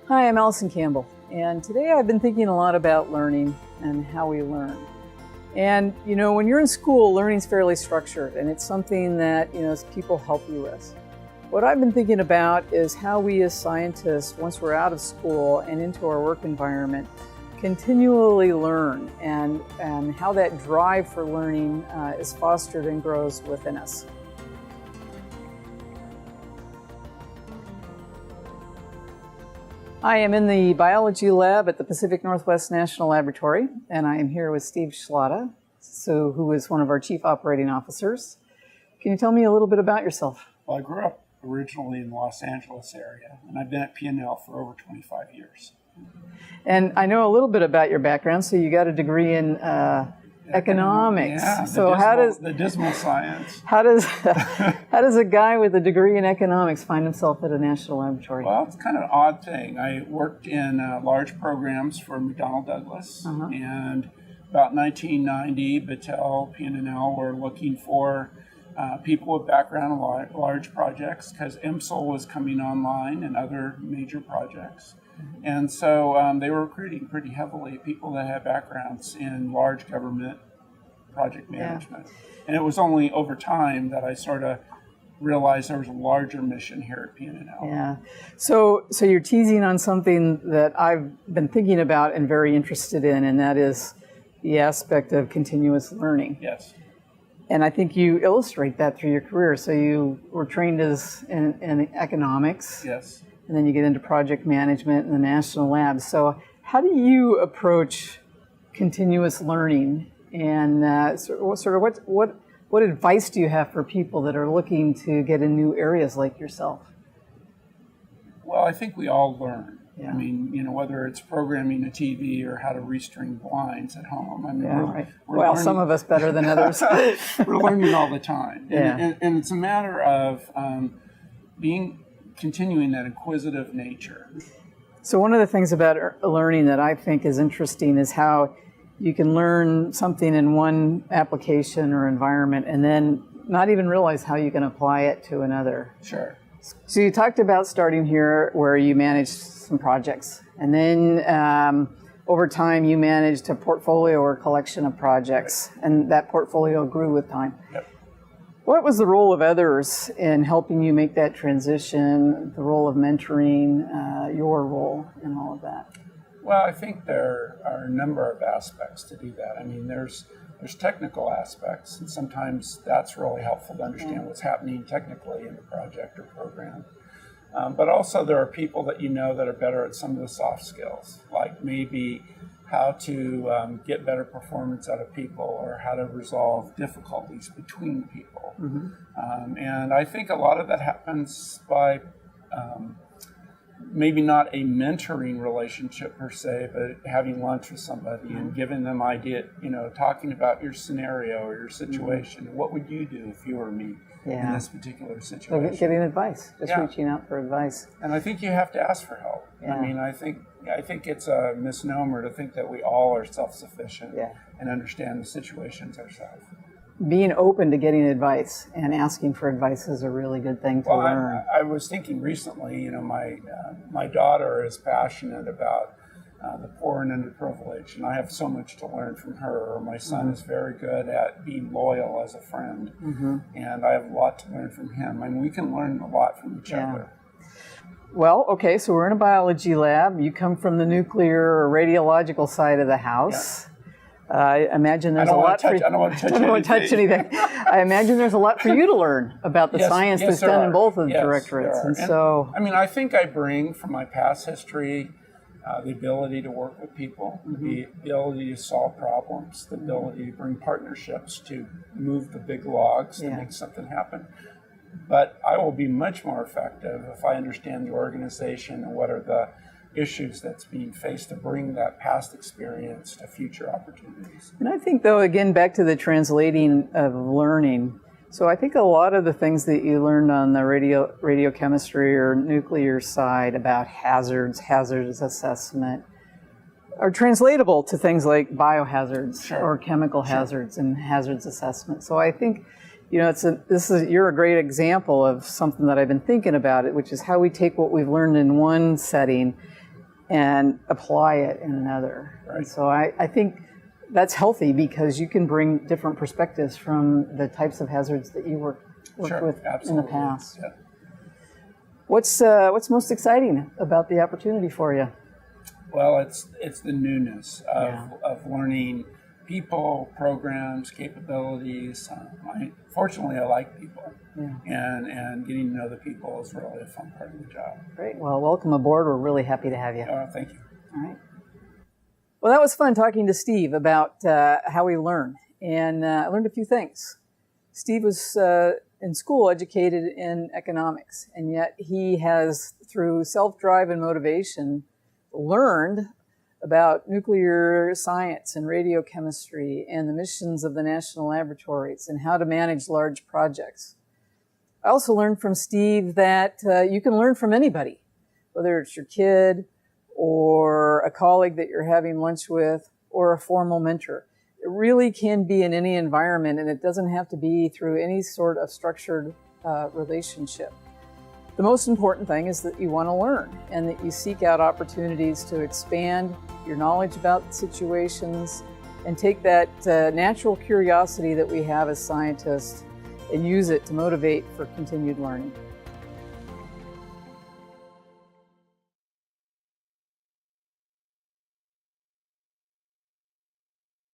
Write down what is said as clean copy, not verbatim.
Hi, I'm Allison Campbell, and today I've been thinking a lot about learning and how we learn. And when you're in school, learning's fairly structured, and it's something that people help you with. What I've been thinking about is how we as scientists, once we're out of school and into our work environment, continually learn, and how that drive for learning is fostered and grows within us. I am in the biology lab at the Pacific Northwest National Laboratory, and I am here with Steve Schlahta, who is one of our chief operating officers. Can you tell me a little bit about yourself? Well, I grew up originally in the Los Angeles area, and I've been at P&L for over 25 years. And I know a little bit about your background, so you got a degree in economics. Yeah, so the dismal science. How does a guy with a degree in economics find himself at a national laboratory? Well, it's kind of an odd thing. I worked in large programs for McDonnell Douglas, and about 1990, Battelle, P&L were looking for people with background in large projects because IMSL was coming online and other major projects. And so they were recruiting pretty heavily people that had backgrounds in large government project management. Yeah. And it was only over time that I sort of realized there was a larger mission here at P&L. Yeah. So you're teasing on something that I've been thinking about and very interested in, and that is the aspect of continuous learning. Yes. And I think you illustrate that through your career. So you were trained in economics. Yes. And then you get into project management in the national labs. So how do you approach continuous learning? And what advice do you have for people that are looking to get in new areas like yourself? Well, I think we all learn. Yeah. I mean, whether it's programming a TV or how to restring blinds at home. I mean, we're learning. Some of us better than others. We're learning all the time. Yeah. And it's a matter of continuing that inquisitive nature. So one of the things about learning that I think is interesting is how you can learn something in one application or environment and then not even realize how you can apply it to another. Sure. So you talked about starting here where you managed some projects, and then over time you managed a portfolio or collection of projects, right. And that portfolio grew with time. Yep. What was the role of others in helping you make that transition, the role of mentoring, your role in all of that? Well, I think there are a number of aspects to do that. I mean, there's technical aspects, and sometimes that's really helpful to understand what's happening technically in the project or program. But also there are people that that are better at some of the soft skills, like maybe how to get better performance out of people or how to resolve difficulties between people. Mm-hmm. And I think a lot of that happens by maybe not a mentoring relationship per se, but having lunch with somebody and giving them idea, talking about your scenario or your situation. Mm-hmm. What would you do if you were me in this particular situation? So getting advice, reaching out for advice. And I think you have to ask for help. Yeah. I mean, I think it's a misnomer to think that we all are self-sufficient and understand the situations ourselves. Being open to getting advice and asking for advice is a really good thing to learn. I was thinking recently, my daughter is passionate about the poor and underprivileged, and I have so much to learn from her. Or my son is very good at being loyal as a friend, and I have a lot to learn from him. I mean, we can learn a lot from each other. Well, okay, so we're in a biology lab. You come from the nuclear or radiological side of the house. I imagine there's a lot for you. I don't want to touch anything. I imagine there's a lot for you to learn about the science that's done in both of the directorates. And so, I mean, I think I bring from my past history the ability to work with people, the ability to solve problems, the ability to bring partnerships to move the big logs to make something happen. But I will be much more effective if I understand the organization and what are the issues that's being faced to bring that past experience to future opportunities. And I think, though, again, back to the translating of learning. So I think a lot of the things that you learned on the radiochemistry or nuclear side about hazards assessment, are translatable to things like biohazards or chemical hazards and hazards assessment. So I think, you're a great example of something that I've been thinking about, which is how we take what we've learned in one setting and apply it in another. Right. And so I think that's healthy because you can bring different perspectives from the types of hazards that you worked Sure, with in the past. Yeah. What's most exciting about the opportunity for you? Well, it's the newness of learning people, programs, capabilities. Fortunately, I like people, and getting to know the people is really a fun part of the job. Great. Well, welcome aboard. We're really happy to have you. Thank you. All right. Well, that was fun talking to Steve about how we learn, and I learned a few things. Steve was in school educated in economics, and yet he has, through self-drive and motivation, learned about nuclear science and radiochemistry and the missions of the national laboratories and how to manage large projects. I also learned from Steve that you can learn from anybody, whether it's your kid or a colleague that you're having lunch with or a formal mentor. It really can be in any environment, and it doesn't have to be through any sort of structured relationship. The most important thing is that you want to learn and that you seek out opportunities to expand your knowledge about situations and take that natural curiosity that we have as scientists and use it to motivate for continued learning.